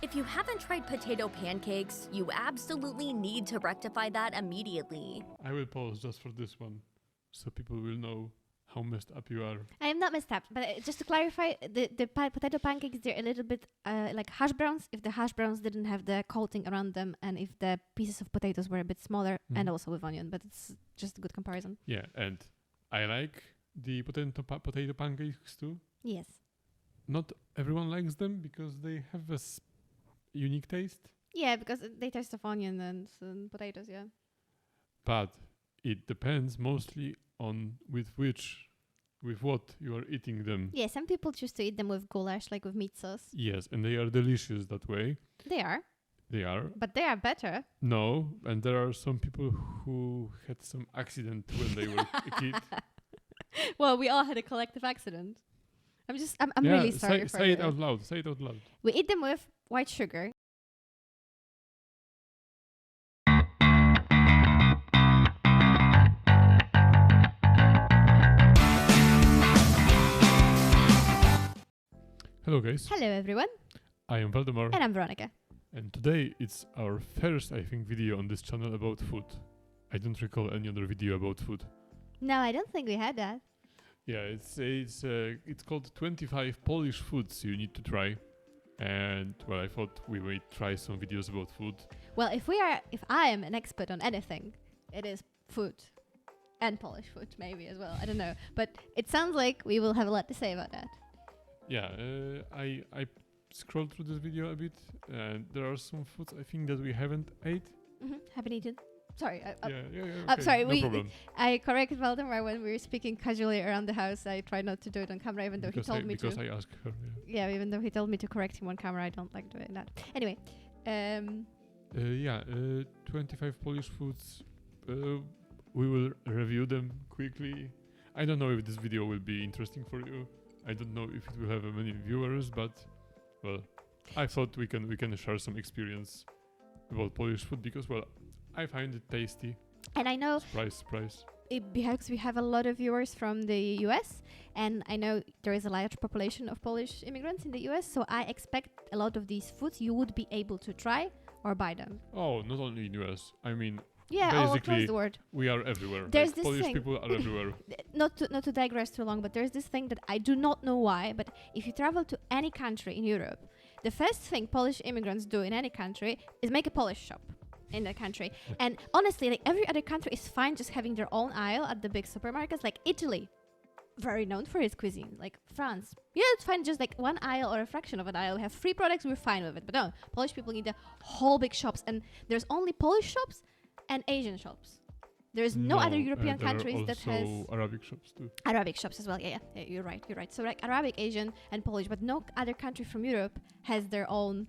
If you haven't tried potato pancakes, you absolutely need to rectify that immediately. I will pause just for this one, so people will know how messed up you are. I am not messed up, but just to clarify, the potato pancakes, they're a little bit like hash browns if the hash browns didn't have the coating around them and if the pieces of potatoes were a bit smaller and also with onion, but it's just a good comparison. Yeah, and I like the potato pancakes too. Yes. Not everyone likes them because they have a unique taste. Yeah, because they taste of onion and potatoes, yeah. But it depends mostly on with what you are eating them. Yeah, some people choose to eat them with goulash, like with meat sauce. Yes, and they are delicious that way. They are. They are. But they are better. No, and there are some people who had some accident when they were a kid. Well, we all had a collective accident. I'm really sorry for Say it out loud. Say it out loud. We eat them with white sugar. Hello guys. Hello everyone. I am Waldemar. And I'm Weronika. And today it's our first, I think, video on this channel about food. I don't recall any other video about food. No, I don't think we had that. Yeah, it's called 25 Polish foods you need to try. And well, I thought we might try some videos about food. Well, if I am an expert on anything, it is food. And Polish food maybe as well. I don't know. But it sounds like we will have a lot to say about that. Yeah, I scrolled through this video a bit, and there are some foods I think that we haven't ate. Haven't eaten. Sorry. Okay, I'm sorry. no problem. I corrected Waldemar when we were speaking casually around the house. I tried not to do it on camera, even though he told me to. Because I asked her. Yeah, even though he told me to correct him on camera, I don't like doing that. Anyway. 25 Polish foods. We will review them quickly. I don't know if this video will be interesting for you. I don't know if it will have many viewers, but well, I thought we can share some experience about Polish food because well, I find it tasty. And I know surprise. Because we have a lot of viewers from the US, and I know there is a large population of Polish immigrants in the US, so I expect a lot of these foods you would be able to try or buy them. Oh, not only in US. I mean, yeah, all across the world. We are everywhere. There's like this Polish thing. people are everywhere. Not to digress too long, but there's this thing that I do not know why, but if you travel to any country in Europe, the first thing Polish immigrants do in any country is make a Polish shop in the country. And honestly, like every other country is fine just having their own aisle at the big supermarkets, like Italy, very known for its cuisine, like France. Yeah, it's fine, just like one aisle or a fraction of an aisle. We have free products, we're fine with it. But no, Polish people need the whole big shops, and there's only Polish shops and Asian shops. There's no other European countries that has Arabic shops too. Arabic shops as well. Yeah, you're right. So like Arabic, Asian, and Polish, but no other country from Europe has their own.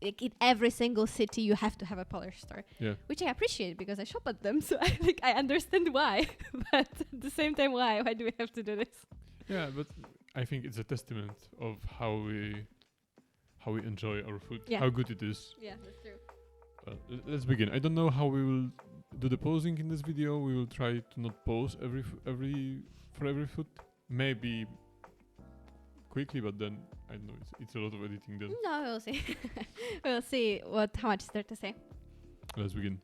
Like in every single city, you have to have a Polish store. Yeah. Which I appreciate because I shop at them, so I think I understand why. But at the same time, why do we have to do this? Yeah, but I think it's a testament of how we enjoy our food, how good it is. Yeah, that's true. Let's begin. I don't know how we will do the posing in this video. We will try to not pose for every food. Maybe quickly, but then I don't know. It's a lot of editing then. No, we'll see. We'll see how much is there to say. Let's begin.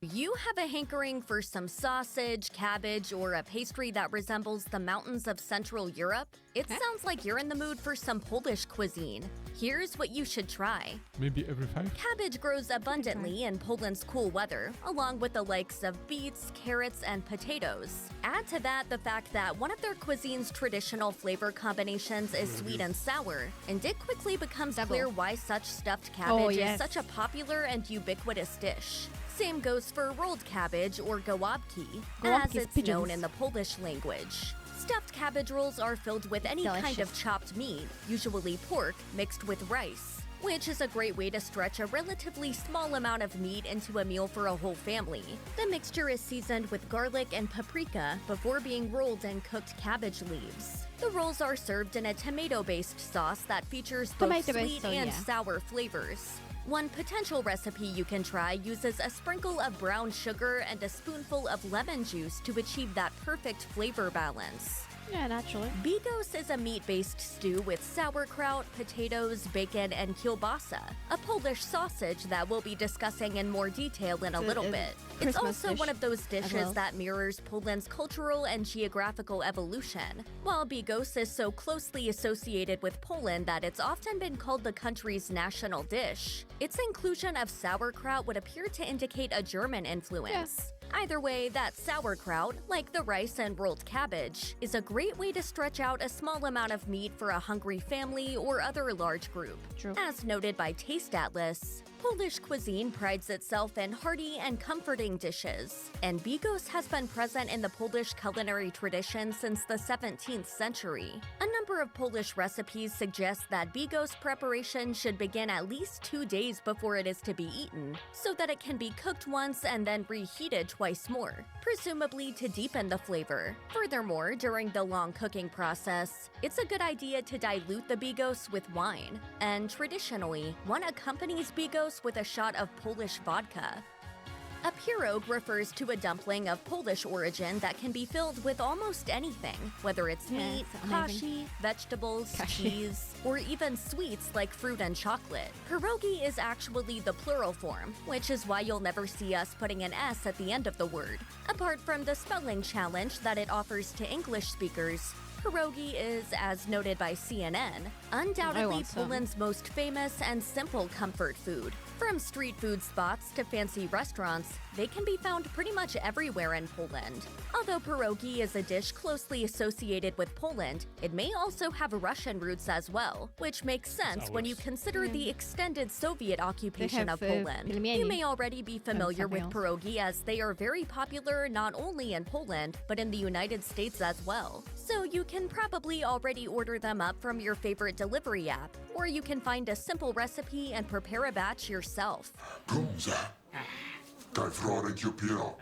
You have a hankering for some sausage, cabbage, or a pastry that resembles the mountains of Central Europe? It sounds like you're in the mood for some Polish cuisine. Here's what you should try. Maybe every 5? Cabbage grows abundantly in Poland's cool weather, along with the likes of beets, carrots, and potatoes. Add to that the fact that one of their cuisine's traditional flavor combinations is sweet and sour, and it quickly becomes clear why such stuffed cabbage is such a popular and ubiquitous dish. Same goes for rolled cabbage, or gołąbki, as it's known in the Polish language. Stuffed cabbage rolls are filled with any kind of chopped meat, usually pork, mixed with rice, which is a great way to stretch a relatively small amount of meat into a meal for a whole family. The mixture is seasoned with garlic and paprika before being rolled in cooked cabbage leaves. The rolls are served in a tomato-based sauce that features both sweet and sour flavors. One potential recipe you can try uses a sprinkle of brown sugar and a spoonful of lemon juice to achieve that perfect flavor balance. Yeah, naturally. Bigos is a meat-based stew with sauerkraut, potatoes, bacon, and kielbasa, a Polish sausage that we'll be discussing in more detail in a little bit. It's Christmas also dish one of those dishes well. that mirrors Poland's cultural and geographical evolution. While bigos is so closely associated with Poland that it's often been called the country's national dish, its inclusion of sauerkraut would appear to indicate a German influence. Either way, that sauerkraut, like the rice and rolled cabbage, is a great way to stretch out a small amount of meat for a hungry family or other large group. True. As noted by Taste Atlas, Polish cuisine prides itself in hearty and comforting dishes, and bigos has been present in the Polish culinary tradition since the 17th century. A number of Polish recipes suggest that bigos preparation should begin at least 2 days before it is to be eaten, so that it can be cooked once and then reheated twice more, presumably to deepen the flavor. Furthermore, during the long cooking process, it's a good idea to dilute the bigos with wine, and traditionally, one accompanies bigos with a shot of Polish vodka. A pierogi refers to a dumpling of Polish origin that can be filled with almost anything, whether it's meat, it's amazing. kashi, vegetables, cheese, or even sweets like fruit and chocolate. Pierogi is actually the plural form, which is why you'll never see us putting an S at the end of the word. Apart from the spelling challenge that it offers to English speakers, pierogi is, as noted by CNN, undoubtedly Poland's most famous and simple comfort food. From street food spots to fancy restaurants, they can be found pretty much everywhere in Poland. Although pierogi is a dish closely associated with Poland, it may also have Russian roots as well, which makes sense when you consider the extended Soviet occupation of Poland. You may already be familiar with pierogi as they are very popular not only in Poland, but in the United States as well. So you can probably already order them up from your favorite delivery app, or you can find a simple recipe and prepare a batch yourself. Gumza. Daj wrorek jupiero.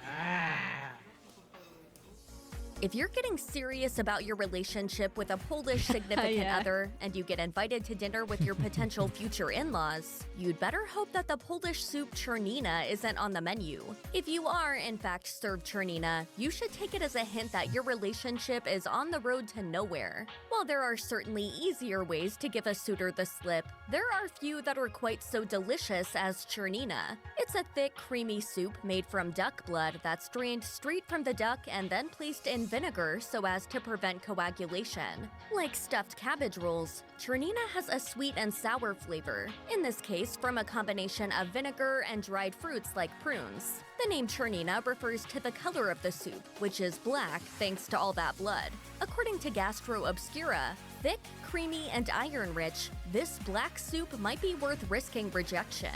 If you're getting serious about your relationship with a Polish significant other and you get invited to dinner with your potential future in-laws, you'd better hope that the Polish soup czernina isn't on the menu. If you are, in fact, served czernina, you should take it as a hint that your relationship is on the road to nowhere. While there are certainly easier ways to give a suitor the slip, there are few that are quite so delicious as czernina. It's a thick, creamy soup made from duck blood that's drained straight from the duck and then placed in vinegar so as to prevent coagulation. Like stuffed cabbage rolls, czernina has a sweet and sour flavor, in this case from a combination of vinegar and dried fruits like prunes. The name czernina refers to the color of the soup, which is black thanks to all that blood. According to Gastro Obscura, thick, creamy, and iron-rich, this black soup might be worth risking rejection.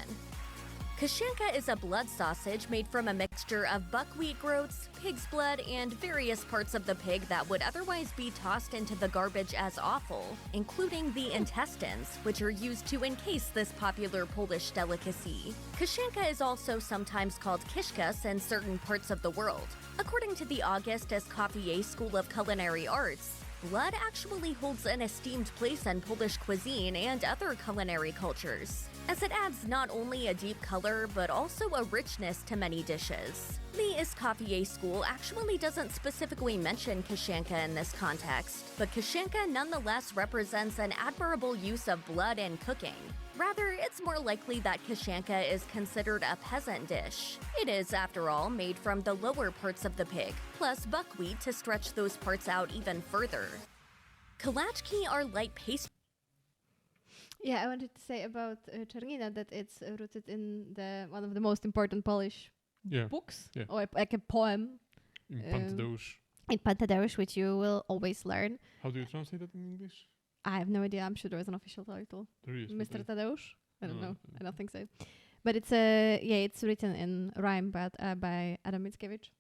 Kashanka is a blood sausage made from a mixture of buckwheat groats, pig's blood, and various parts of the pig that would otherwise be tossed into the garbage as offal, including the intestines, which are used to encase this popular Polish delicacy. Kashanka is also sometimes called kishkas in certain parts of the world. According to the August Escoffier School of Culinary Arts, blood actually holds an esteemed place in Polish cuisine and other culinary cultures, as it adds not only a deep color but also a richness to many dishes. The Escoffier School actually doesn't specifically mention kashanka in this context, but kashanka nonetheless represents an admirable use of blood in cooking. Rather, it's more likely that kashanka is considered a peasant dish. It is, after all, made from the lower parts of the pig, plus buckwheat to stretch those parts out even further. Kalachki are light pastries. Yeah, I wanted to say about czernina that it's rooted in one of the most important Polish books, or like a poem. In Pantadeusz. In Pantadeusz, which you will always learn. How do you translate that in English? I have no idea. I'm sure there was an official title. There is. Mr. Tadeusz? I don't know. I don't think so. But it's it's written in rhyme by Adam Mickiewicz.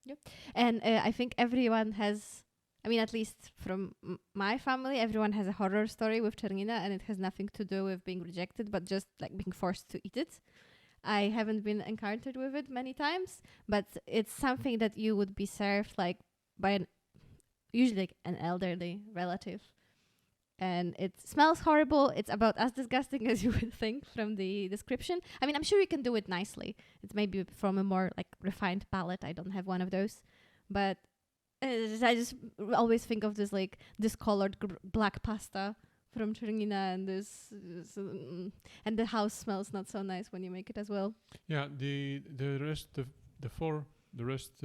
Yep. And I think everyone has, I mean, at least from my family, everyone has a horror story with czernina, and it has nothing to do with being rejected, but just like being forced to eat it. I haven't been encountered with it many times, but it's something that you would be served like by usually like an elderly relative. And it smells horrible. It's about as disgusting as you would think from the description. I mean, I'm sure you can do it nicely. It's maybe from a more like refined palate. I don't have one of those. But I just always think of this like discolored black pasta from Czernina, and and the house smells not so nice when you make it as well. Yeah, the rest the rest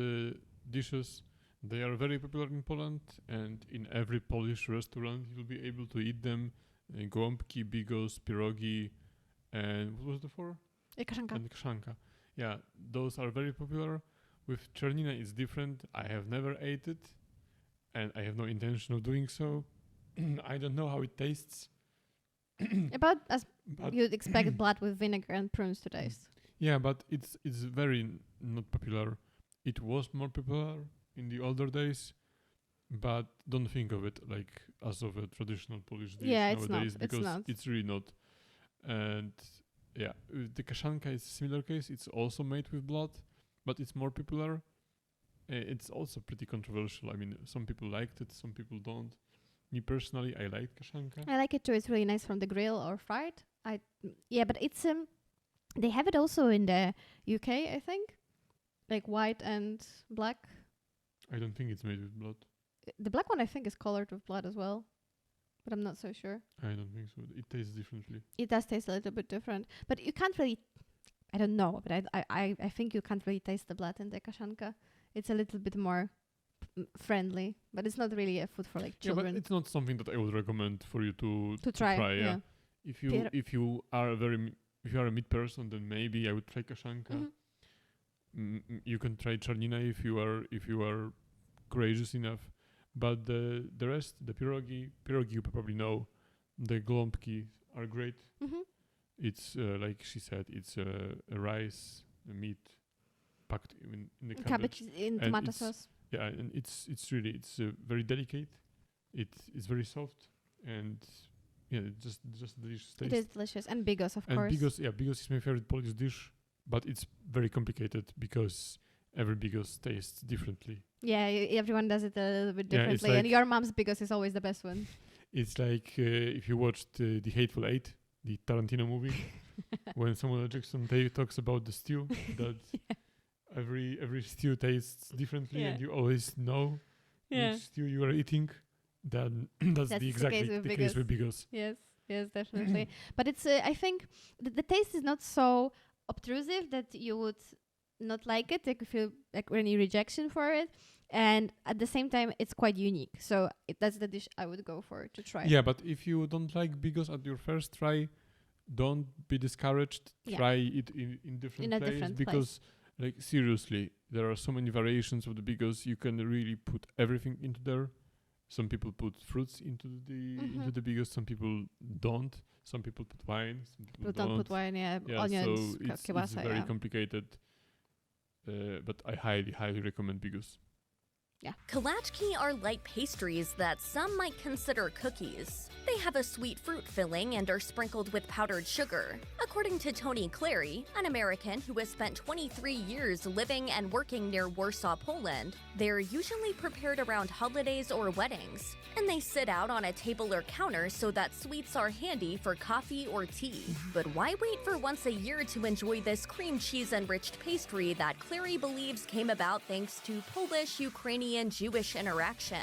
dishes, they are very popular in Poland, and in every Polish restaurant you'll be able to eat them. Gołąbki, bigos, pierogi, and what was the four? Kaszanka. And kaszanka. Yeah, those are very popular. With Czernina, it's different. I have never ate it, and I have no intention of doing so. I don't know how it tastes. About as But you'd expect blood with vinegar and prunes to taste. yeah, but it's very not popular. It was more popular in the older days, but don't think of it like as of a traditional Polish dish Yeah, it's nowadays, not. It's because not. it's really not. And yeah, the kaszanka is a similar case. It's also made with blood, but it's more popular. It's also pretty controversial. I mean, some people liked it, some people don't. Me personally, I like kaszanka. I like it too. It's really nice from the grill or fried. But it's they have it also in the UK, I think, like white and black. I don't think it's made with blood. The black one I think is colored with blood as well, but I'm not so sure. I don't think so. It tastes differently. It does taste a little bit different, but you can't really. I don't know, but I think you can't really taste the blood in the kaszanka. It's a little bit more friendly, but it's not really a food for like Yeah, but children it's not something that I would recommend for you to try. yeah. If you are a meat person, then maybe I would try kaszanka. Mhm. You can try czernina if you are courageous enough. But the rest, the pierogi you probably know. The gołąbki are great. Mhm. It's like she said, it's a rice, a meat packed in the Cabbage in And tomato it's sauce. Yeah, and it's really very delicate. It's very soft, and yeah, just delicious taste. It is delicious, and bigos, of And course. bigos is my favorite Polish dish, but it's very complicated because every bigos tastes differently. Yeah, everyone does it a little bit Yeah, it's differently, and like- your mom's bigos is always the best one. It's like if you watched The Hateful Eight, the Tarantino movie, when Samuel L. Jackson talks about the stew, that every stew tastes differently, and Yeah. you always know Yeah. which stew you are eating. Then that's That's the the case with case bigos. with bigos. Yes, definitely. But it's I think the taste is not so obtrusive that you would not like it, like feel like any rejection for it, and at the same time it's quite unique. So that's the dish I would go for to try. Yeah, but if you don't like bigos at your first try, don't be discouraged. Yeah. Try it in different In a place, different because like seriously, there are so many variations of the bigos. You can really put everything into there. Some people put fruits into the bigos. Some people don't. Some people put wine. Some people But don't put wine, Yeah, onions, so it's kielbasa, very yeah. complicated. But I highly recommend bigos. Kalachki are light pastries that some might consider cookies. They have a sweet fruit filling and are sprinkled with powdered sugar. According to Tony Clary, an American who has spent 23 years living and working near Warsaw, Poland, they're usually prepared around holidays or weddings, and they sit out on a table or counter so that sweets are handy for coffee or tea. But why wait for once a year to enjoy this cream cheese-enriched pastry that Clary believes came about thanks to Polish, Ukrainian, Jewish interaction?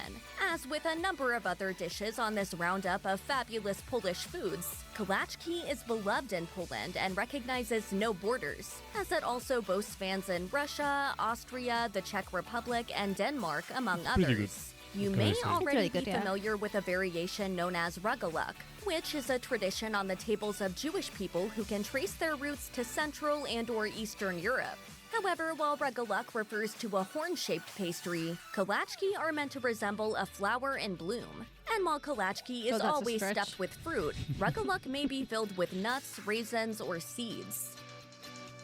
As with a number of other dishes on this roundup of fabulous Polish foods, kalachki is beloved in Poland and recognizes no borders, as it also boasts fans in Russia, Austria, the Czech Republic, and Denmark, among Pretty good. others. You What can I may say? already It's really be good, yeah. familiar with a variation known as rugelach, which is a tradition on the tables of Jewish people who can trace their roots to Central and or Eastern Europe. However, while rugelach refers to a horn-shaped pastry, kalachki are meant to resemble a flower in bloom. And while kalachki So is that's a always stretch. stuffed with fruit, rugelach may be filled with nuts, raisins, or seeds.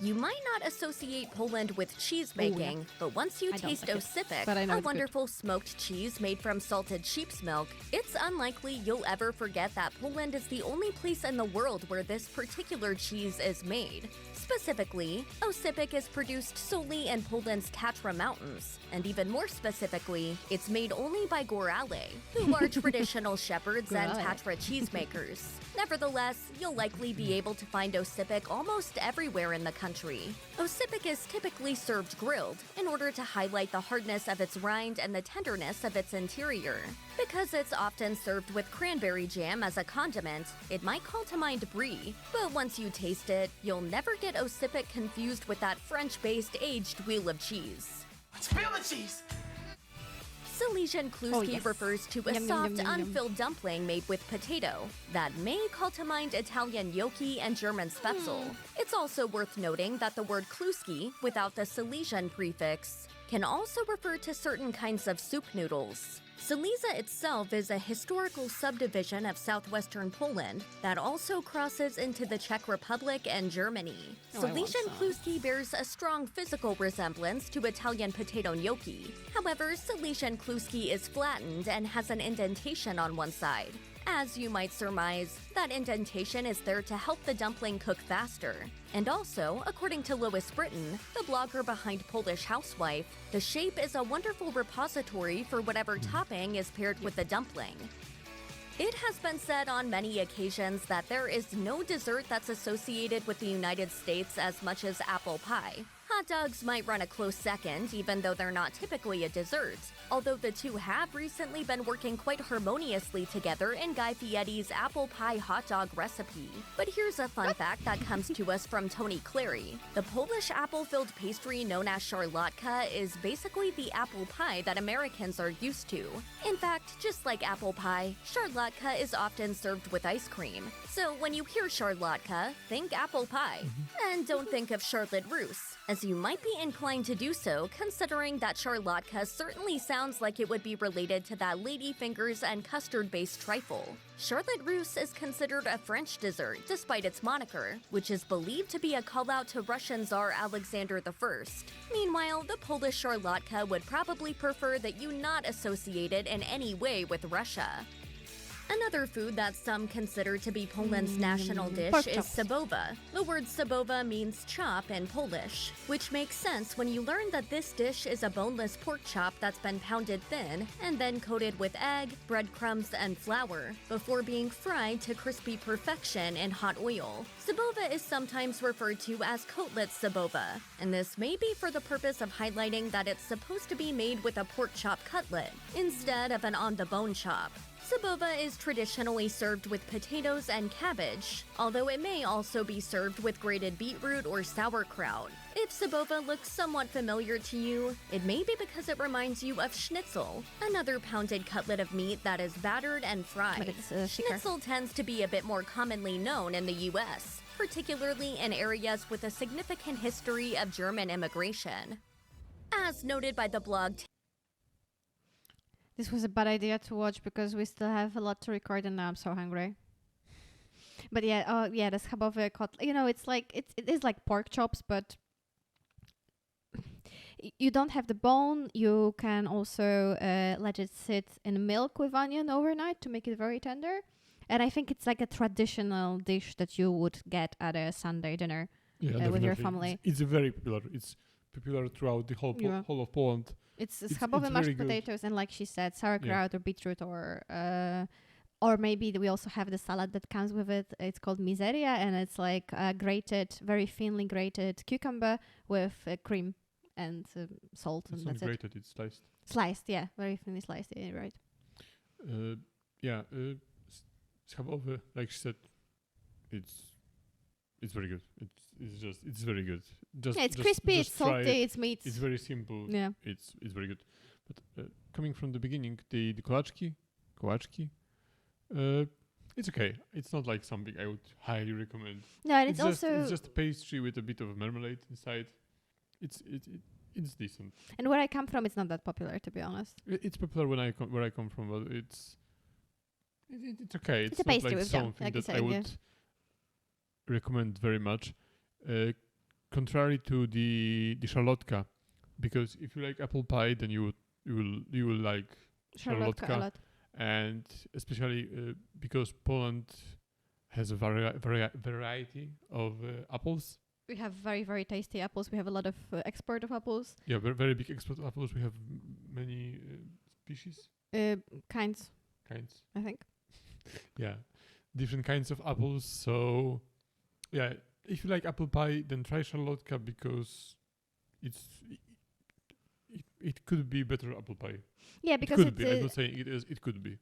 You might not associate Poland with cheese making, but once you I don't taste like it, osypek, but I know a it's good. wonderful smoked cheese made from salted sheep's milk, it's unlikely you'll ever forget that Poland is the only place in the world where this particular cheese is made. Specifically, osypek is produced solely in Poland's Tatra Mountains, and even more specifically, it's made only by Górale, who are traditional shepherds and Górale. Tatra cheesemakers. Nevertheless, you'll likely be able to find osypek almost everywhere in the country. Osypek is typically served grilled in order to highlight the hardness of its rind and the tenderness of its interior. Because it's often served with cranberry jam as a condiment, it might call to mind brie, but once you taste it, you'll never get Osypek confused with that French-based aged wheel of cheese. Spill the cheese! Silesian kluski yes. refers to a Yum, yum, soft, yum, yum, yum. unfilled dumpling made with potato that may call to mind Italian gnocchi and German spätzle. It's also worth noting that the word kluski, without the Silesian prefix, can also refer to certain kinds of soup noodles. Silesia itself is a historical subdivision of southwestern Poland that also crosses into the Czech Republic and Germany. Oh, I want Silesian some. kluski bears a strong physical resemblance to Italian potato gnocchi. However, Silesian kluski is flattened and has an indentation on one side. As you might surmise, that indentation is there to help the dumpling cook faster. And also, according to Lois Britton, the blogger behind Polish Housewife, the shape is a wonderful repository for whatever topping is paired with the dumpling. It has been said on many occasions that there is no dessert that's associated with the United States as much as apple pie. Hot dogs might run a close second, even though they're not typically a dessert, although the two have recently been working quite harmoniously together in Guy Fieri's apple pie hot dog recipe. But here's a fun fact that comes to us from Tony Clary. The Polish apple-filled pastry known as szarlotka is basically the apple pie that Americans are used to. In fact, just like apple pie, szarlotka is often served with ice cream. So when you hear szarlotka, think apple pie. And don't think of Charlotte Russe, as you might be inclined to do so considering that szarlotka certainly sounds like it would be related to that ladyfingers and custard-based trifle. Charlotte Russe is considered a French dessert despite its moniker, which is believed to be a call-out to Russian Tsar Alexander I. Meanwhile, the Polish szarlotka would probably prefer that you not associate it in any way with Russia. Another food that some consider to be Poland's national dish pork is chops. schabowa. The word schabowa means chop in Polish, which makes sense when you learn that this dish is a boneless pork chop that's been pounded thin and then coated with egg, breadcrumbs, and flour before being fried to crispy perfection in hot oil. Schabowa is sometimes referred to as kotlet schabowa, and this may be for the purpose of highlighting that it's supposed to be made with a pork chop cutlet instead of an on-the-bone chop. Schabowa is traditionally served with potatoes and cabbage, although it may also be served with grated beetroot or sauerkraut. If schabowa looks somewhat familiar to you, it may be because it reminds you of schnitzel, another pounded cutlet of meat that is battered and fried. But it's thicker. Schnitzel tends to be a bit more commonly known in the US, particularly in areas with a significant history of German immigration. As noted by the blog This was a bad idea to watch because we still have a lot to record and now I'm so hungry. But yeah, the schabowy kotlet. You know, it's like it is like pork chops, but you don't have the bone. You can also let it sit in milk with onion overnight to make it very tender. And I think it's like a traditional dish that you would get at a Sunday dinner with your definitely. family. It's very popular. It's popular throughout the whole Yeah. whole of Poland. It's It's schabowy mashed very good. potatoes and, like she said, sauerkraut or beetroot or maybe we also have the salad that comes with it. It's called miseria, and it's like grated, very thinly grated cucumber with cream and salt, and It's not that's it. grated. It's sliced. Sliced, yeah, very thinly sliced. Yeah, you're right. Schabowy, like she said, it's very good. It's very good. It's crispy, just it's try salty, it. it's meat. It's very simple. Yeah. It's very good. But coming from the beginning, the kołaczki, it's okay. It's not like something I would highly recommend. No, and it's it's also just a pastry with a bit of marmalade inside. It's decent. and where I come from, it's not that popular, to be honest. It's popular where I come from, but it's okay. It's a not pastry like with jam, something like you that I said, would recommend very much. Contrary to the szarlotka, because if you like apple pie, then you will like Szarlotka a lot. and especially because Poland has a variety of apples. We have very, very tasty apples. We have a lot of export of apples. Yeah, very big export of apples. We have many species, Kinds, I think. yeah, different kinds of apples. So yeah, if you like apple pie, then try szarlotka because it could be better apple pie. Yeah, It because could it's be. I'm not saying it is. It could be.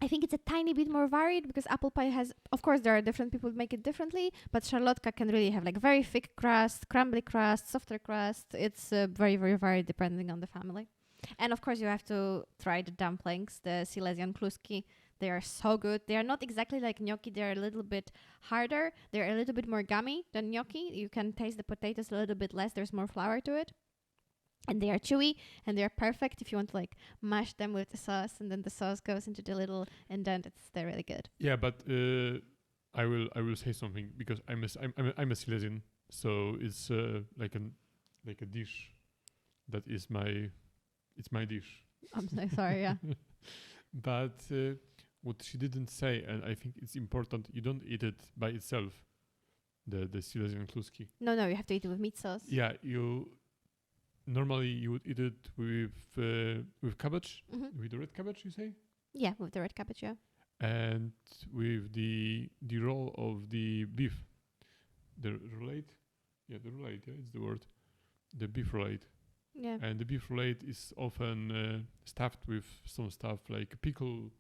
I think it's a tiny bit more varied because apple pie has, of course, there are different people who make it differently, but szarlotka can really have like very thick crust, crumbly crust, softer crust. It's very, very varied depending on the family. And of course, you have to try the dumplings, the Silesian kluski. They are so good. They are not exactly like gnocchi. They're a little bit harder. They're a little bit more gummy than gnocchi. You can taste the potatoes a little bit less. There's more flour to it. And they are chewy and they're perfect if you want to like mash them with the sauce and then the sauce goes into the little indent. They're really good. Yeah, but I will say something because I'm a Silesian, so it's like a dish that is it's my dish. I'm so sorry, yeah. But what she didn't say, and I think it's important, you don't eat it by itself. The Silesian kluski. No, you have to eat it with meat sauce. Yeah, normally you would eat it with cabbage, with the red cabbage, you say, Yeah, with the red cabbage, yeah. and with the roll of the beef, the roulade. Yeah, the roulade. Yeah, it's the word. The beef roulade. Yeah. And the beef roulade is often stuffed with some stuff like pickle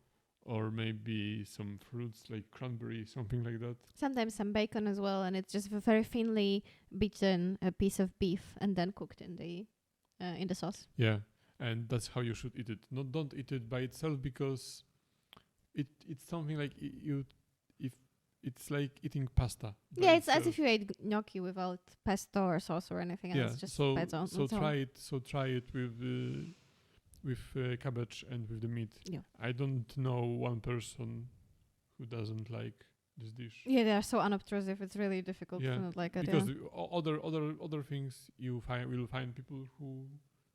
or maybe some fruits like cranberry, something like that. Sometimes some bacon as well, and it's just a very thinly beaten a piece of beef and then cooked in the sauce. Yeah, and that's how you should eat it. Don't eat it by itself because it's something like if it's like eating pasta. Yeah, it's as if you ate gnocchi without pesto or sauce or anything else. Yeah, Just so by its own. try it with cabbage and with the meat. Yeah. I don't know one person who doesn't like this dish. Yeah, they are so unobtrusive. It's really difficult Yeah, to not like it. because Yeah. other things will find people who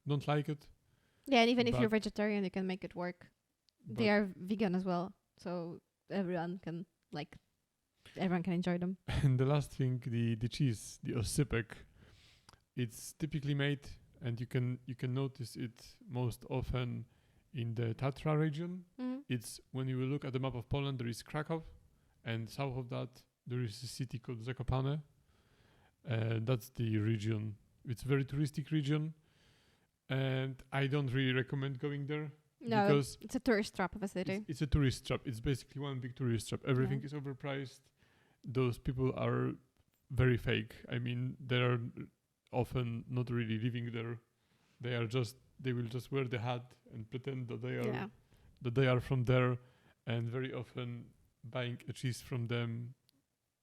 don't like it. Yeah, and even if but- you're vegetarian, you can make it work. They but- are vegan as well, so everyone can enjoy them. And the last thing, the cheese, the oscypek, it's typically made, and you can notice it most often in the Tatra region. It's when you look at the map of Poland, there is Krakow, and south of that there is a city called Zakopane. That's the region. It's a very touristic region, and I don't really recommend going there. No, Because it's a tourist trap of a city. it's a tourist trap. It's basically one big tourist trap. Everything is overpriced. Those people are very fake. I mean, they are often not really living there. They will just wear the hat and pretend that they are from there. And very often, buying a cheese from them,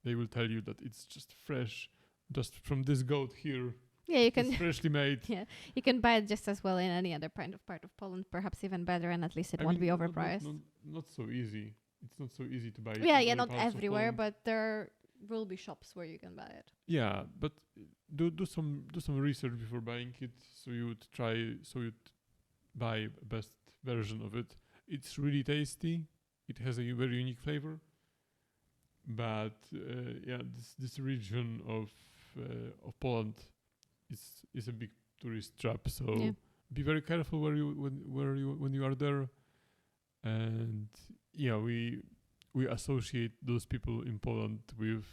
they will tell you that it's just fresh, just from this goat here. Yeah, you can. It's freshly made. Yeah, you can buy it just as well in any other part of Poland, perhaps even better, and at least it I won't mean, be not- overpriced. Not so easy. It's not so easy to buy it. Yeah, in not other parts of everywhere, Poland. but there will be shops where you can buy it. Yeah, but do some research before buying it, so you'd buy best version of it. It's really tasty. It has a very unique flavor. But this region of Poland is a big tourist trap. So be very careful when you are there. And we associate those people in Poland with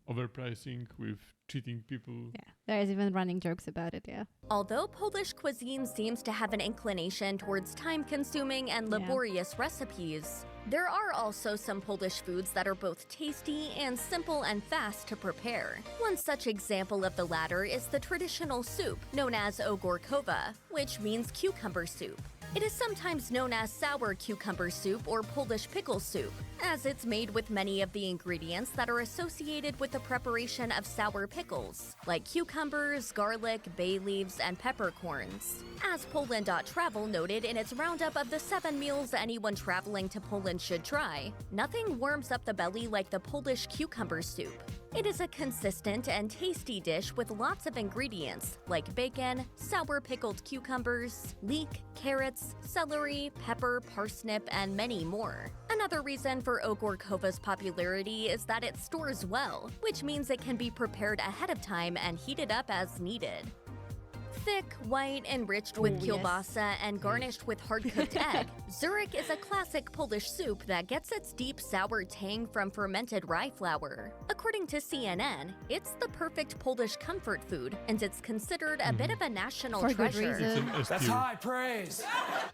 overpricing, with cheating people. Yeah, there is even running jokes about it. Yeah. Although Polish cuisine seems to have an inclination towards time-consuming and laborious recipes, there are also some Polish foods that are both tasty and simple and fast to prepare. One such example of the latter is the traditional soup known as ogórkowa, which means cucumber soup. It is sometimes known as sour cucumber soup or Polish pickle soup, as it's made with many of the ingredients that are associated with the preparation of sour pickles, like cucumbers, garlic, bay leaves, and peppercorns. As Poland.travel noted in its roundup of the 7 meals anyone traveling to Poland should try, nothing warms up the belly like the Polish cucumber soup. It is a consistent and tasty dish with lots of ingredients like bacon, sour pickled cucumbers, leek, carrots, celery, pepper, parsnip, and many more. Another reason for ogórkowa's popularity is that it stores well, which means it can be prepared ahead of time and heated up as needed. Thick, white, enriched with Oh, yes. kielbasa and garnished with hard-cooked egg, Zurich is a classic Polish soup that gets its deep sour tang from fermented rye flour. According to CNN, it's the perfect Polish comfort food, and it's considered a bit of a national For good treasure. reason. It's That's an high praise.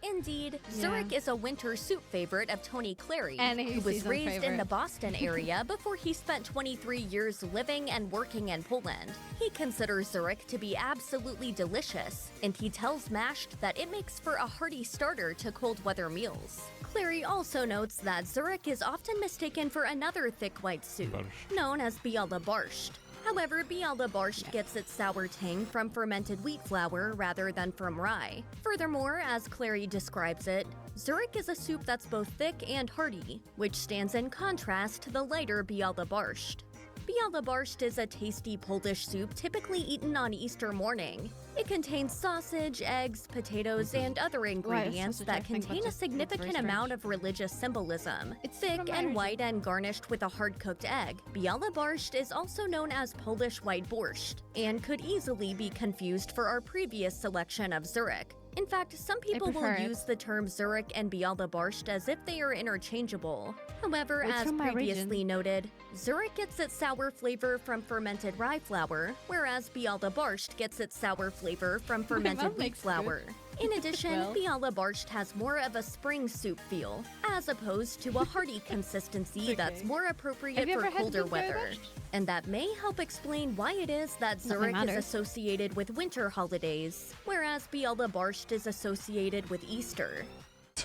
Indeed, Zurich is a winter soup favorite of Tony Clary, And who his was season raised in favorite. the Boston area before he spent 23 years living and working in Poland. He considers Zurich to be absolutely delicious, and he tells Mashed that it makes for a hearty starter to cold weather meals. Clary also notes that Zurich is often mistaken for another thick white soup, Borscht. known as biała borscht. However, biała borscht gets its sour tang from fermented wheat flour rather than from rye. Furthermore, as Clary describes it, Zurich is a soup that's both thick and hearty, which stands in contrast to the lighter biała borscht. Biała borscht is a tasty Polish soup typically eaten on Easter morning. It contains sausage, eggs, potatoes, and other ingredients sausage, that I think, but contain a just- it's very significant amount strange. of religious symbolism. It's Thick from my and region. white and garnished with a hard-cooked egg, biała borscht is also known as Polish white borscht and could easily be confused for our previous selection of Zurich. In fact, some people will prefer it. use the term Zurich and biała borscht as if they are interchangeable. However, It's as from my previously region. noted, Zurich gets its sour flavor from fermented rye flour, whereas biała borscht gets its sour flavor from fermented mom wheat makes flour. In addition, Well. biała borscht has more of a spring soup feel, as opposed to a hearty consistency that's okay. more appropriate Have you for ever had colder biała weather. borscht? And that may help explain why it is that Not my Zurich is mother. associated with winter holidays, whereas biała borscht is associated with Easter.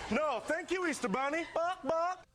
No, thank you, Easter Bunny. Buck, buck.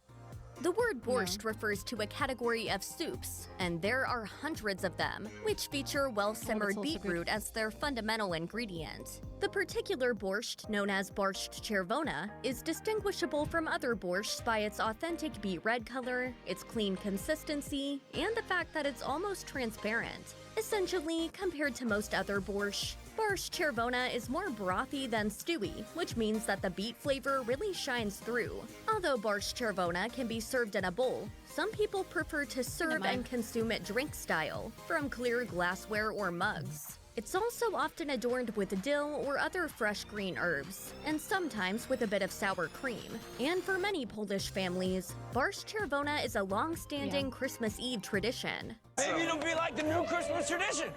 The word borscht refers to a category of soups, and there are hundreds of them, which feature well-simmered also beetroot as their fundamental ingredient. The particular borscht, known as borscht czerwona, is distinguishable from other borschts by its authentic beet red color, its clean consistency, and the fact that it's almost transparent. Essentially, compared to most other borscht, borscht czerwona is more brothy than stewy, which means that the beet flavor really shines through. Although borscht czerwona can be served in a bowl, some people prefer to serve mug. and consume it drink style, from clear glassware or mugs. It's also often adorned with dill or other fresh green herbs, and sometimes with a bit of sour cream. And for many Polish families, borscht czerwona is a long-standing Christmas Eve tradition. Maybe it'll be like the new Christmas tradition.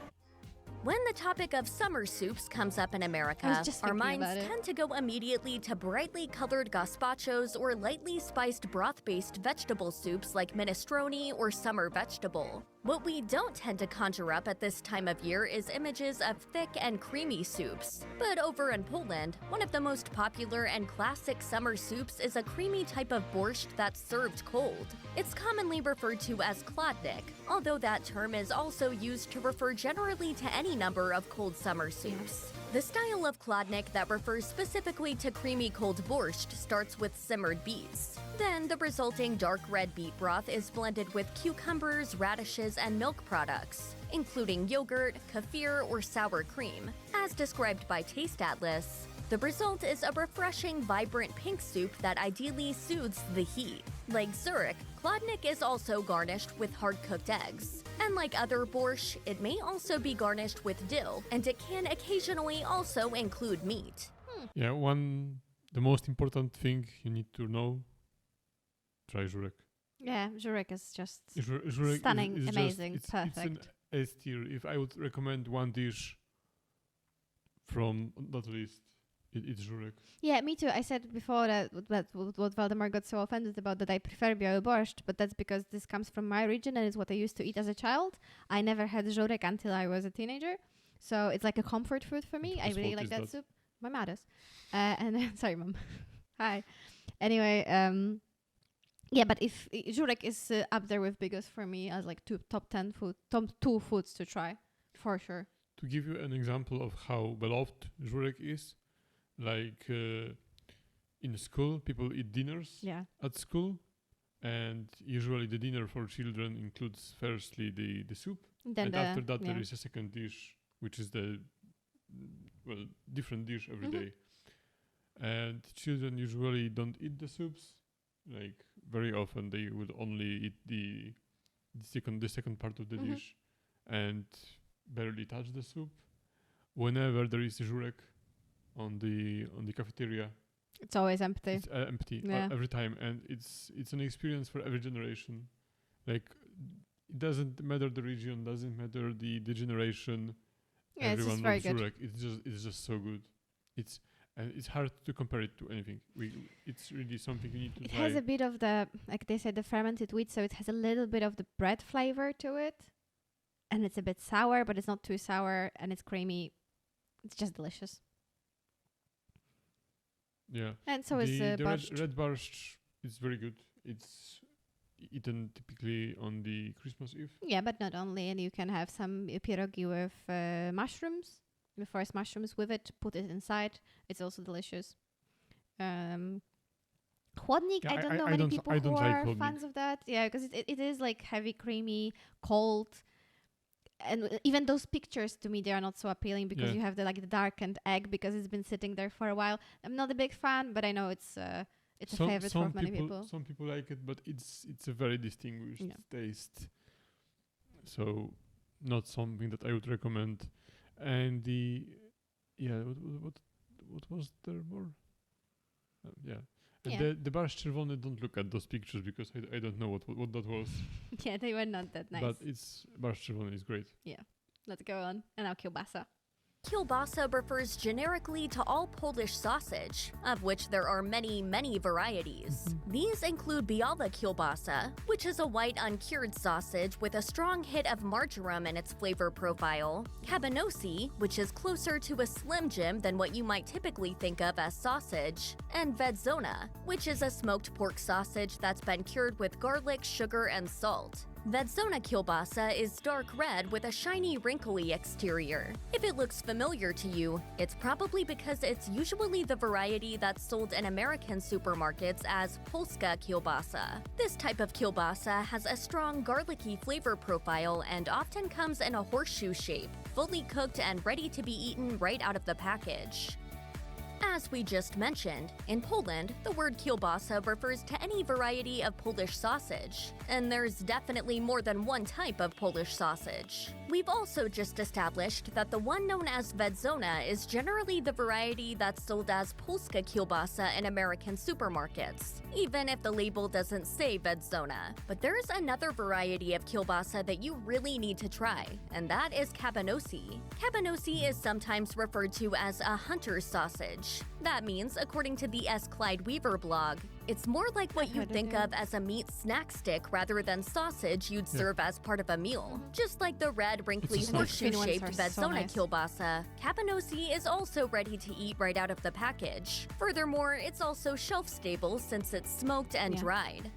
When the topic of summer soups comes up in America, I was just our thinking minds about it. tend to go immediately to brightly colored gazpachos or lightly spiced broth-based vegetable soups like minestrone or summer vegetable. What we don't tend to conjure up at this time of year is images of thick and creamy soups. But over in Poland, one of the most popular and classic summer soups is a creamy type of borscht that's served cold. It's commonly referred to as kladnik, although that term is also used to refer generally to any number of cold summer soups. The style of kladnik that refers specifically to creamy cold borscht starts with simmered beets. Then the resulting dark red beet broth is blended with cucumbers, radishes, and milk products, including yogurt, kefir, or sour cream. As described by Taste Atlas, the result is a refreshing, vibrant pink soup that ideally soothes the heat. Like Zurich, kladnik is also garnished with hard-cooked eggs. And like other borscht, it may also be garnished with dill, and it can occasionally also include meat. Yeah, the most important thing you need to know, try Zurich. Yeah, Zurich is just Zurich stunning, is amazing, just, it's an perfect. S tier. If I would recommend one dish from that list, it's Zurich. Yeah, me too. I said before that what Waldemar got so offended about, that I prefer biały borscht, but that's because this comes from my region and it's what I used to eat as a child. I never had Zurich until I was a teenager, so it's like a comfort food for me. I Whose really fault like is that that? soup. My mother's. And sorry, mom. Hi. Anyway, yeah, but if Zurich is up there with biggest for me as like top 2 foods to try, for sure. To give you an example of how beloved Zurich is, like in school, people eat dinners Yeah. at school, and usually the dinner for children includes firstly the soup, Then and after that yeah. there is a second dish, which is the different dish every Mhm. day. And children usually don't eat the soups. Like very often they would only eat the second part of the Mhm. dish and barely touch the soup. whenever there is a żurek on the cafeteria, It's always empty. it's empty Yeah. every time, and it's an experience for every generation. Like it doesn't matter the region, doesn't matter the generation. Yeah, it's Everyone just very loves good. żurek. It's just so good. It's hard to compare it to anything. It's really something you need to It try. has a bit of the, like they said, the fermented wheat, so it has a little bit of the bread flavor to it. And it's a bit sour, but it's not too sour, and it's creamy. It's just delicious. Yeah. And so is the borscht. red borscht is very good. It's eaten typically on the Christmas Eve. Yeah, but not only. And you can have some pierogi with mushrooms, the forest mushrooms with it, put it inside. It's also delicious. Chłodnik, Yeah, I don't know I many don't- people I don't who like are chłodnik. fans of that. Yeah, because it is like heavy, creamy, cold. And even those pictures to me, they are not so appealing because Yeah. you have the darkened egg because it's been sitting there for a while. I'm not a big fan, but I know it's a favorite for many people. Some people like it, but it's a very distinguished Yeah. taste. So not something that I would recommend. And what was there more? Yeah. And Yeah. the barszcz czerwony, don't look at those pictures because I don't know what that was. Yeah, they were not that nice. But barszcz czerwony is great. Let's go on. And now kielbasa. Kielbasa refers generically to all Polish sausage, of which there are many, many varieties. These include biała kielbasa, which is a white uncured sausage with a strong hit of marjoram in its flavor profile, kabanosi, which is closer to a Slim Jim than what you might typically think of as sausage, and wędzona, which is a smoked pork sausage that's been cured with garlic, sugar, and salt. Wędzona kielbasa is dark red with a shiny, wrinkly exterior. If it looks familiar to you, it's probably because it's usually the variety that's sold in American supermarkets as Polska kielbasa. This type of kielbasa has a strong, garlicky flavor profile and often comes in a horseshoe shape, fully cooked and ready to be eaten right out of the package. As we just mentioned, in Poland, the word kielbasa refers to any variety of Polish sausage, and there's definitely more than one type of Polish sausage. We've also just established that the one known as wędzona is generally the variety that's sold as Polska kielbasa in American supermarkets, even if the label doesn't say wędzona. But there's another variety of kielbasa that you really need to try, and that is kabanosi. Kabanosi is sometimes referred to as a hunter's sausage. That means, according to the S. Clyde Weaver blog, it's more like what you'd think of as a meat snack stick rather than sausage you'd serve as part of a meal. Just like the red, wrinkly, It's a snack. horseshoe-shaped Ones are so wędzona nice. kielbasa, kabanosi is also ready to eat right out of the package. Furthermore, it's also shelf-stable since it's smoked and Yeah. dried.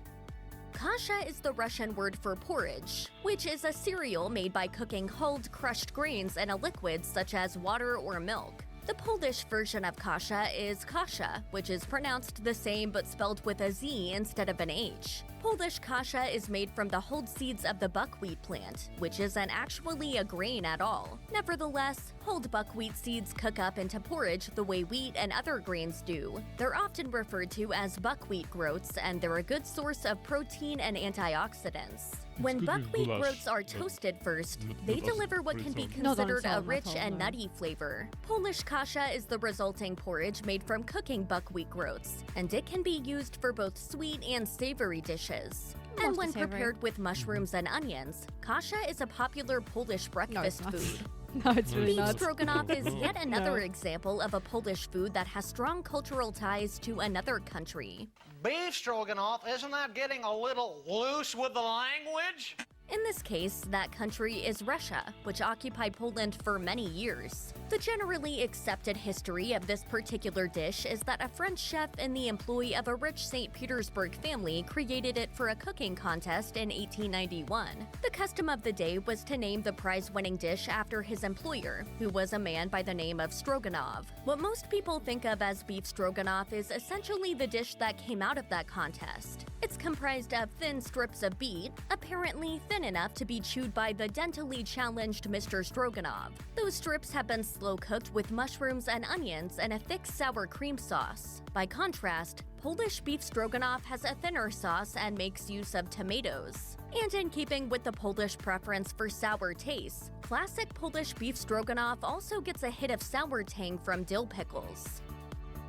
Kasha is the Russian word for porridge, which is a cereal made by cooking hulled, crushed grains in a liquid such as water or milk. The Polish version of kasha is kasha, which is pronounced the same but spelled with a Z instead of an H. Polish kasha is made from the hulled seeds of the buckwheat plant, which isn't actually a grain at all. Nevertheless, hulled buckwheat seeds cook up into porridge the way wheat and other grains do. They're often referred to as buckwheat groats, and they're a good source of protein and antioxidants. When good with buckwheat goulash, groats are but toasted first, not- they not as deliver what for can be its own. Not on its considered a own, not rich all, and no. nutty flavor. Polish kasha is the resulting porridge made from cooking buckwheat groats, and it can be used for both sweet and savory dishes. And Mostly when savory. prepared with mushrooms and onions, kasha is a popular Polish breakfast not. food. No, it's No, really it's Beef not. not. stroganoff is No. yet another No. example of a Polish food that has strong cultural ties to another country. Beef stroganoff, isn't that getting a little loose with the language? In this case, that country is Russia, which occupied Poland for many years. The generally accepted history of this particular dish is that a French chef in the employ of a rich St. Petersburg family created it for a cooking contest in 1891. The custom of the day was to name the prize-winning dish after his employer, who was a man by the name of Stroganov. What most people think of as beef stroganoff is essentially the dish that came out of that contest. It's comprised of thin strips of beet, apparently thin enough to be chewed by the dentally challenged Mr. Stroganov. Those strips have been slow cooked with mushrooms and onions and a thick sour cream sauce. By contrast, Polish beef stroganoff has a thinner sauce and makes use of tomatoes. And in keeping with the Polish preference for sour tastes, classic Polish beef stroganoff also gets a hit of sour tang from dill pickles.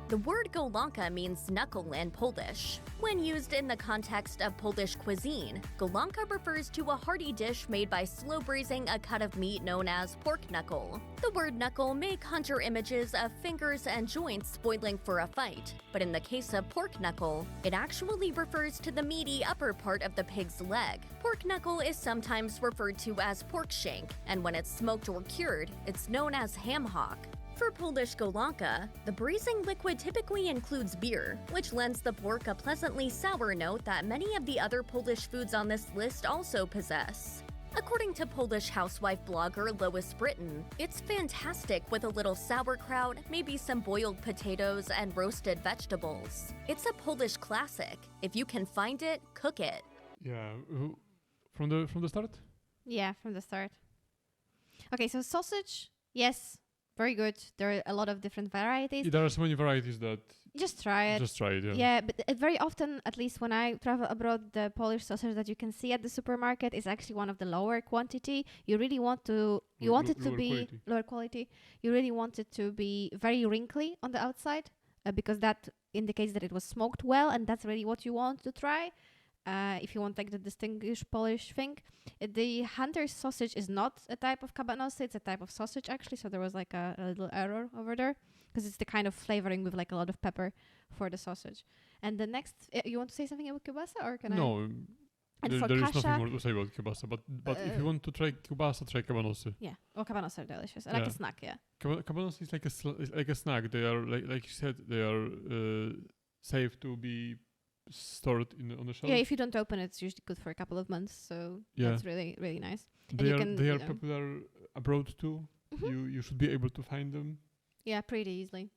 The word golonka means knuckle in Polish. When used in the context of Polish cuisine, golonka refers to a hearty dish made by slow braising a cut of meat known as pork knuckle. The word knuckle may conjure images of fingers and joints spoiling for a fight, but in the case of pork knuckle, it actually refers to the meaty upper part of the pig's leg. Pork knuckle is sometimes referred to as pork shank, and when it's smoked or cured, it's known as ham hock. For Polish golonka, the braising liquid typically includes beer, which lends the pork a pleasantly sour note that many of the other Polish foods on this list also possess. According to Polish housewife blogger Lois Britton, it's fantastic with a little sauerkraut, maybe some boiled potatoes, and roasted vegetables. It's a Polish classic. If you can find it, cook it. Yeah, from the start? Yeah, from the start. Okay, so sausage, yes, very good. There are a lot of different varieties. There are so many varieties that Just try it. just try it. Yeah. Yeah, but very often, at least when I travel abroad, the Polish sausage that you can see at the supermarket is actually one of the lower quantity. You really want to, you want it to Lower be quality. lower quality. You really want it to be very wrinkly on the outside because that indicates that it was smoked well, and that's really what you want to try. If you want like the distinguished Polish thing. The Hunter's sausage is not a type of cabanosy, it's a type of sausage actually, so there was like a little error over there because it's the kind of flavoring with like a lot of pepper for the sausage. And the next, you want to say something about kielbasa or can I? No, And for there is kasha, nothing more to say about kielbasa, but if you want to try kielbasa, try kabanosy. yeah, cabanosy are delicious. Like Yeah. a snack, yeah. Kabanosy is like a snack. They are like you said, they are safe to be stored on the shelf. Yeah, if you don't open it, it's usually good for a couple of months, so Yeah. that's really, really nice. They you are can, they you are know. popular abroad too. Mhm. You should be able to find them. Yeah, pretty easily.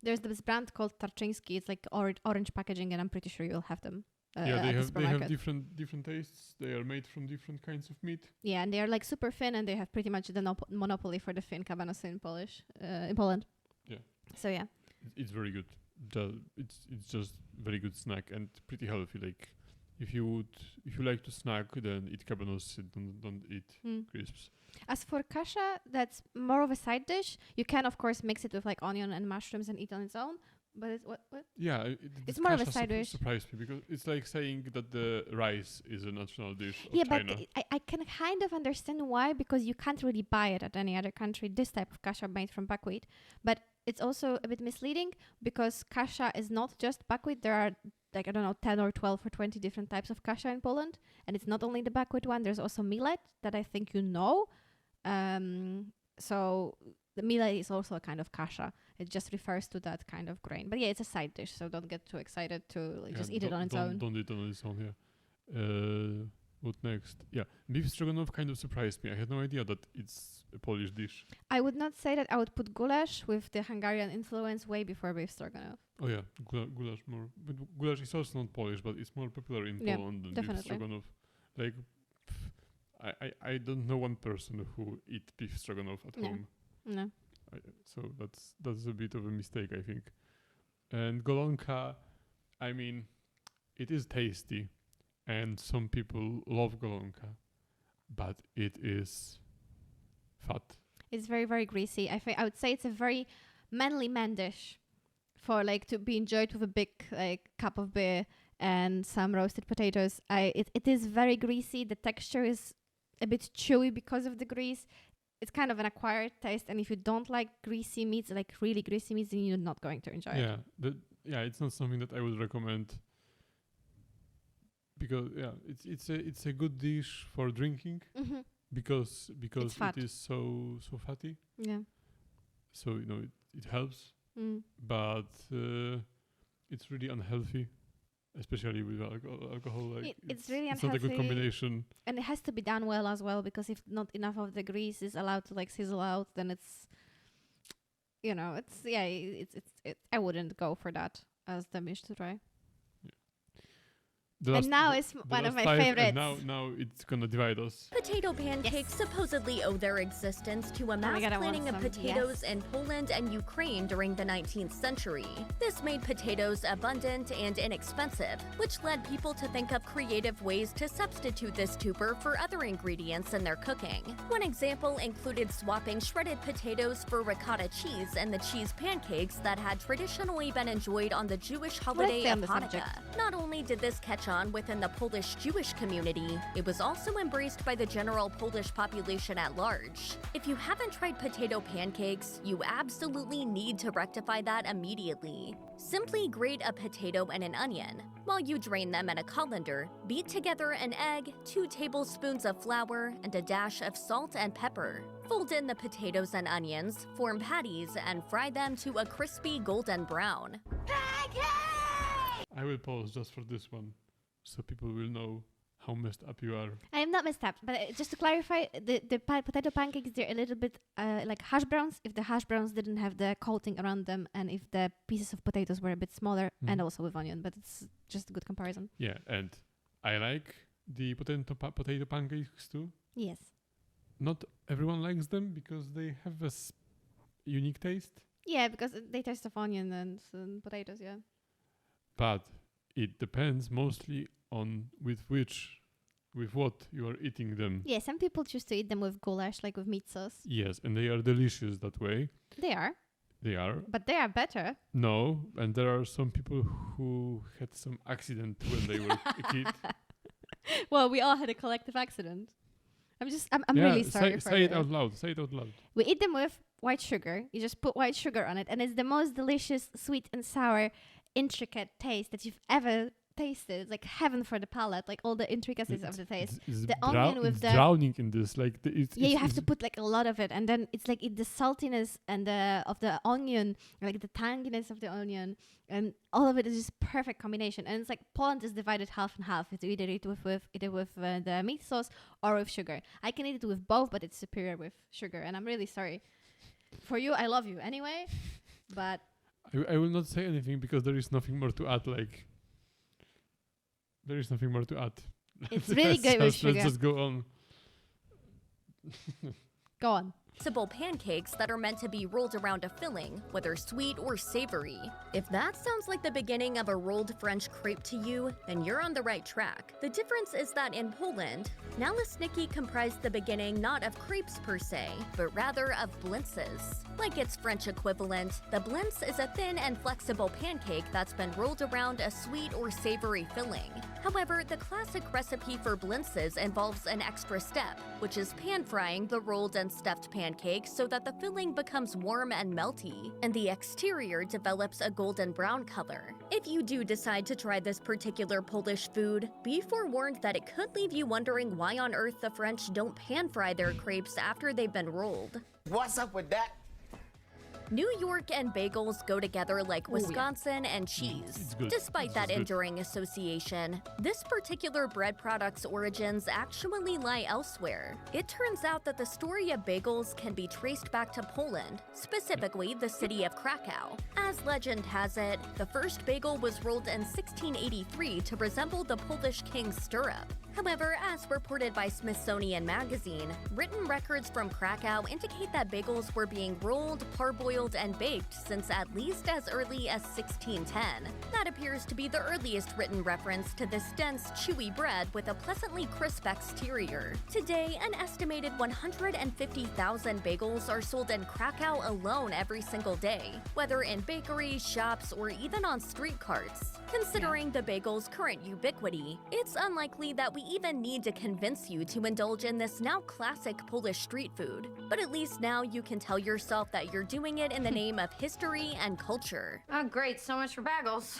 There's this brand called Tarczyński. It's like orange packaging, and I'm pretty sure you'll have them. Yeah, At they the have supermarket. different tastes. They are made from different kinds of meat. Yeah, and they are like super thin, and they have pretty much the monopoly for the thin cabanosy in in Poland. Yeah. So yeah, It's very good. It's just very good snack and pretty healthy. Like if you like to snack, then eat cabanosy. Don't eat crisps. As for kasha, that's more of a side dish. You can of course mix it with like onion and mushrooms and eat on its own. But it's what? Yeah, It's more of a kasha side dish. Surprised me because it's like saying that the rice is a national dish of Yeah, China. but I can kind of understand why, because you can't really buy it at any other country, this type of kasha made from buckwheat. But it's also a bit misleading because kasha is not just buckwheat. There are like, I don't know, 10 or 12 or 20 different types of kasha in Poland. And it's not only the buckwheat one, there's also millet that I think you know. So the millet is also a kind of kasha. It just refers to that kind of grain. But yeah, it's a side dish, so don't get too excited to like, just eat it on its own. Don't eat on its own, yeah. What next? Yeah, beef stroganoff kind of surprised me. I had no idea that it's a Polish dish. I would not say that I would put goulash with the Hungarian influence way before beef stroganoff. Oh yeah, goulash more. But goulash is also not Polish, but it's more popular in Yeah, Poland than definitely. beef stroganoff. Like, I don't know one person who eat beef stroganoff at No. home. No. So that's a bit of a mistake, I think. And golonka, I mean, it is tasty, and some people love golonka, but it is fat. It's very, very greasy. I would say it's a very manly man dish for like to be enjoyed with a big like cup of beer and some roasted potatoes. It is very greasy. The texture is a bit chewy because of the grease. It's kind of an acquired taste, and if you don't like greasy meats, like really greasy meats, then you're not going to enjoy it. Yeah, it's not something that I would recommend because it's a good dish for drinking Mm-hmm. because fat. it is so fatty. Yeah. So it helps, Mm. but it's really unhealthy, especially with alcohol. Like It's really it's not a good unhealthy. combination. And it has to be done well as well, because if not enough of the grease is allowed to like sizzle out, then it's I wouldn't go for that as the dish to try. And now it's the one of last my five, favorites. And now it's gonna divide us. Potato pancakes supposedly owe their existence to a my mass God, I want planting of some. potatoes Yes. in Poland and Ukraine during the 19th century. This made potatoes abundant and inexpensive, which led people to think of creative ways to substitute this tuber for other ingredients in their cooking. One example included swapping shredded potatoes for ricotta cheese and the cheese pancakes that had traditionally been enjoyed on the Jewish holiday say on of the Hanukkah. subject? Not only did this catch on within the Polish Jewish community, it was also embraced by the general Polish population at large. If you haven't tried potato pancakes, you absolutely need to rectify that immediately. Simply grate a potato and an onion. While you drain them in a colander, beat together an egg, 2 tablespoons of flour, and a dash of salt and pepper. Fold in the potatoes and onions, form patties, and fry them to a crispy golden brown. I will pause just for this one, so people will know how messed up you are. I am not messed up, but just to clarify, the potato pancakes, they're a little bit like hash browns if the hash browns didn't have the coating around them and if the pieces of potatoes were a bit smaller and also with onion, but it's just a good comparison. Yeah, and I like the potato pancakes too. Yes. Not everyone likes them because they have a unique taste, Yeah, because they taste of onion and potatoes, yeah. but it depends mostly on with what you are eating them. Yeah, some people choose to eat them with goulash, like with meat sauce. Yes, and they are delicious that way. They are, They are. but they are better. No, and there are some people who had some accident when they were a kid. Well, we all had a collective accident. I'm Yeah, really sorry for say it the- out loud. Say it out loud. We eat them with white sugar. You just put white sugar on it, and it's the most delicious, sweet and sour, intricate taste that you've ever tasted. It's like heaven for the palate, like all the intricacies of the taste. It's The onion with it's the- drowning in this. Like Yeah, you have to put like a lot of it, and then it's like the saltiness and of the onion, like the tanginess of the onion, and all of it is just perfect combination. And it's like Poland is divided half and half. It's either eat with the meat sauce or with sugar. I can eat it with both, but it's superior with sugar. And I'm really sorry for you. I love you anyway, but I will not say anything because there is nothing more to add. Like there is nothing more to add. it's really good with sugar. Let's just go on. Go on. Flexible pancakes that are meant to be rolled around a filling, whether sweet or savory. If that sounds like the beginning of a rolled French crepe to you, then you're on the right track. The difference is that in Poland, naleśniki comprise the beginning not of crepes per se, but rather of blintzes. Like its French equivalent, the blintz is a thin and flexible pancake that's been rolled around a sweet or savory filling. However, the classic recipe for blintzes involves an extra step, which is pan frying the rolled and stuffed pancake so that the filling becomes warm and melty, and the exterior develops a golden brown color. If you do decide to try this particular Polish food, be forewarned that it could leave you wondering why on earth the French don't pan fry their crepes after they've been rolled. What's up with that? New York and bagels go together like Wisconsin and cheese. It's good. Despite that It's good. enduring association, this particular bread product's origins actually lie elsewhere. It turns out that the story of bagels can be traced back to Poland, specifically the city of Krakow. As legend has it, the first bagel was rolled in 1683 to resemble the Polish king's stirrup. However, as reported by Smithsonian Magazine, written records from Krakow indicate that bagels were being rolled, parboiled, and baked since at least as early as 1610. That appears to be the earliest written reference to this dense, chewy bread with a pleasantly crisp exterior. Today, an estimated 150,000 bagels are sold in Krakow alone every single day, whether in bakeries, shops, or even on street carts. Considering the bagel's current ubiquity, it's unlikely that we even need to convince you to indulge in this now classic Polish street food. But at least now you can tell yourself that you're doing it in the name of history and culture. Oh, great. So much for bagels.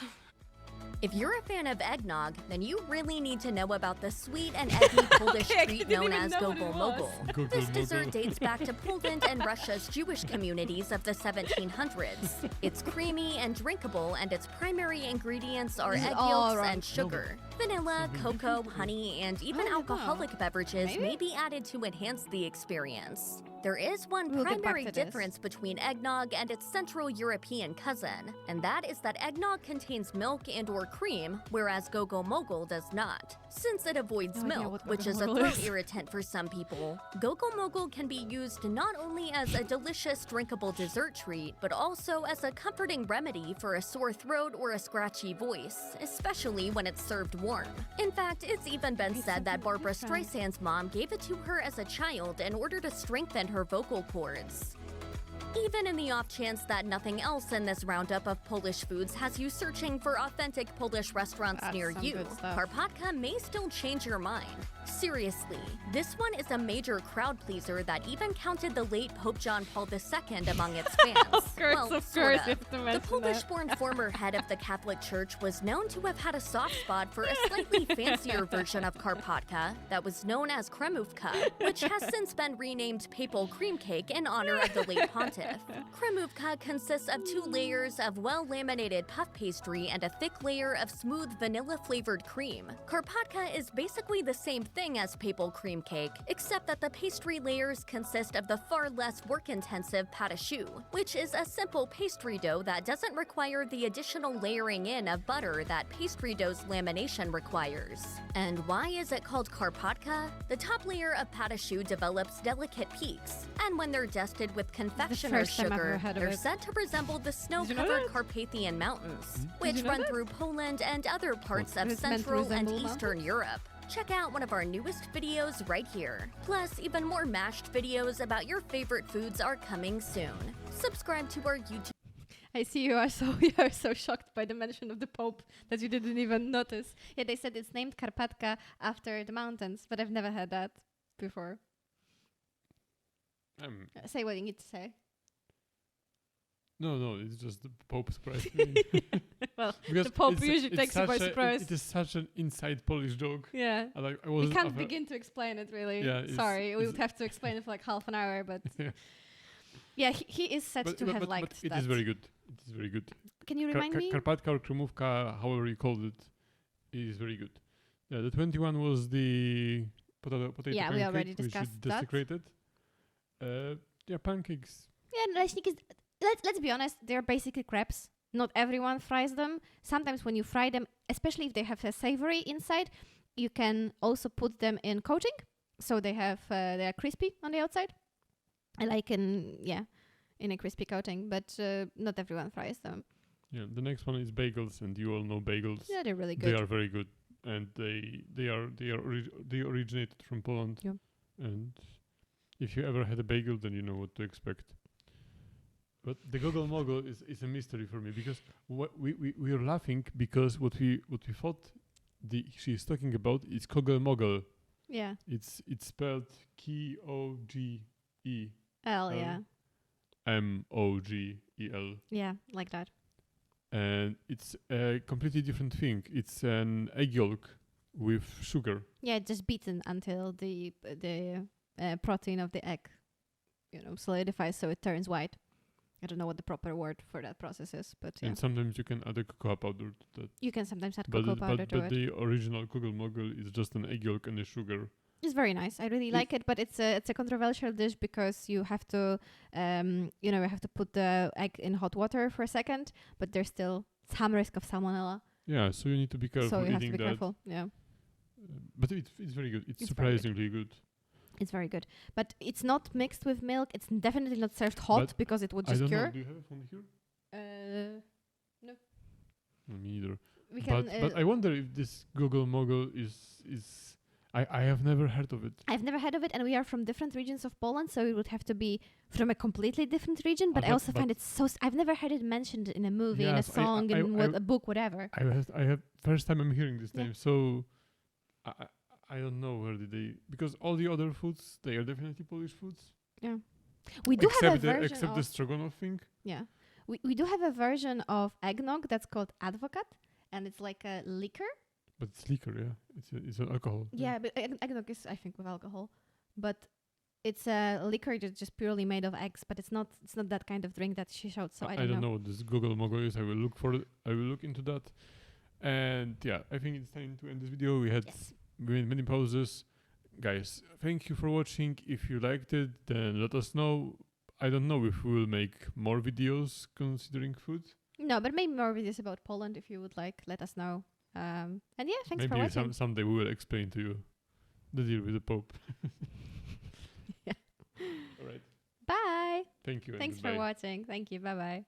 If you're a fan of eggnog, then you really need to know about the sweet and eggy Polish treat known as gogol mogul. Gogol This mogul. dessert dates back to Poland and Russia's Jewish communities of the 1700s. It's creamy and drinkable, and its primary ingredients are This is egg all yolks wrong. and sugar. Vanilla, cocoa, honey, and even I don't know. alcoholic beverages Maybe? may be added to enhance the experience. There is one We'll get back primary to this. difference between eggnog and its Central European cousin, and that is that eggnog contains milk and/or cream, whereas Gogo Mogul does not. Since it avoids No idea milk, what which is a Gogo Mogul throat is. irritant for some people, Gogo Mogul can be used not only as a delicious drinkable dessert treat, but also as a comforting remedy for a sore throat or a scratchy voice, especially when it's served warm. In fact, it's even been said that Barbara Streisand's mom gave it to her as a child in order to strengthen her vocal cords. Even in the off chance that nothing else in this roundup of Polish foods has you searching for authentic Polish restaurants That's near some you, good stuff. Karpatka may still change your mind. Seriously, this one is a major crowd pleaser that even counted the late Pope John Paul II among its fans. Of course, Sort you have to The mention that. Polish-born former head of the Catholic Church was known to have had a soft spot for a slightly fancier version of Karpatka that was known as Kremówka, which has since been renamed Papal Cream Cake in honor of the late pontiff. Kremówka consists of 2 layers of well-laminated puff pastry and a thick layer of smooth vanilla-flavored cream. Karpatka is basically the same thing as Papal Cream Cake, except that the pastry layers consist of the far less work-intensive pâte à choux, which is a simple pastry dough that doesn't require the additional layering in of butter that pastry dough's lamination requires. And why is it called Karpatka? The top layer of pâte à choux develops delicate peaks, and when they're dusted with confectioner's first time I've ever sugar, heard of they're it. said to resemble the you know snow-covered that? Carpathian Mountains, you which know run that? through Poland and other parts of It's meant to Central and resemble Eastern Europe. Check out one of our newest videos right here. Plus, even more mashed videos about your favorite foods are coming soon. Subscribe to our YouTube. I see you are so shocked by the mention of the Pope that you didn't even notice. Yeah, they said it's named Karpatka after the mountains, but I've never heard that before. Say what you need to say. No, it's just the Pope surprised me. Well, Because the Pope it's- usually it's takes you by such a- surprise. It is such an inside Polish joke. Yeah. I We wasn't can't aware- begin to explain it, really. Yeah, it's- Sorry, we it's- would have to explain it for like half an hour, but... Yeah. Yeah, he is said to have liked But it that. is very good. It is very good. Can you remind me? Karpatka or Kremówka, however you called it, is very good. Yeah, the 21 was the potato Yeah, we pancake, already which discussed is that. desecrated. Yeah, pancakes. Yeah, naleśniki let's be honest, they're basically crepes. Not everyone fries them. Sometimes when you fry them, especially if they have a savory inside, you can also put them in coating, so they are crispy on the outside. I like in a crispy coating, but not everyone fries them. Yeah, the next one is bagels, and you all know bagels. Yeah, they're really good. They are very good, and they originated from Poland. Yeah. And if you ever had a bagel, then you know what to expect. But the Gogol Mogol is a mystery for me, because what we are laughing because what we thought she is talking about is Kogel Mogol. Yeah. It's spelled Kogel Yeah. Mogel, Yeah, like that. and it's a completely different thing. It's an egg yolk with sugar. Yeah, just beaten until the protein of the egg, solidifies so it turns white. I don't know what the proper word for that process is, but yeah. And sometimes you can add a cocoa powder to that. You can sometimes add But cocoa powder to but it. the original Kogel Mogul is just an egg yolk and a sugar. It's very nice. I really like it, but it's a controversial dish because you have to, you have to put the egg in hot water for a second, but there's still some risk of salmonella. Yeah, so you need to be careful So you have eating to be that. careful. Yeah, But it's very good. It's It's very good. surprisingly good. it's very good. But it's not mixed with milk. It's definitely not served hot But because it would I just don't know. cure. Do you have one here? No. No, me neither. We can. But I wonder if this Gogol Mogul is. I have never heard of it. I've never heard of it, and we are from different regions of Poland, so it would have to be from a completely different region. But I also find it so. I've never heard it mentioned in a movie, in a Yes, song, in a book, whatever. I have first time I'm hearing this Yeah. name, so I don't know where did they, because all the other foods, they are definitely Polish foods. Yeah, we do have a version except the of. stroganoff thing. Yeah, we do have a version of eggnog that's called advokat, and it's like a liquor. But it's liquor, yeah. It's an alcohol. Yeah, but eggnog is, I think, with alcohol, but it's a liquor that's just purely made of eggs. But it's not that kind of drink that she showed. So I don't know. what this Gogol Mogul is. I will look into that. And yeah, I think it's time to end this video. We made many pauses. guys, thank you for watching. If you liked it, then let us know. I don't know if we will make more videos considering food. No, but maybe more videos about Poland if you would like. Let us know. And yeah, thanks for Maybe watching. someday we will explain to you the deal with the Pope. Yeah. All right. Bye. Thank you. and Thanks for goodbye. watching. Thank you. Bye bye.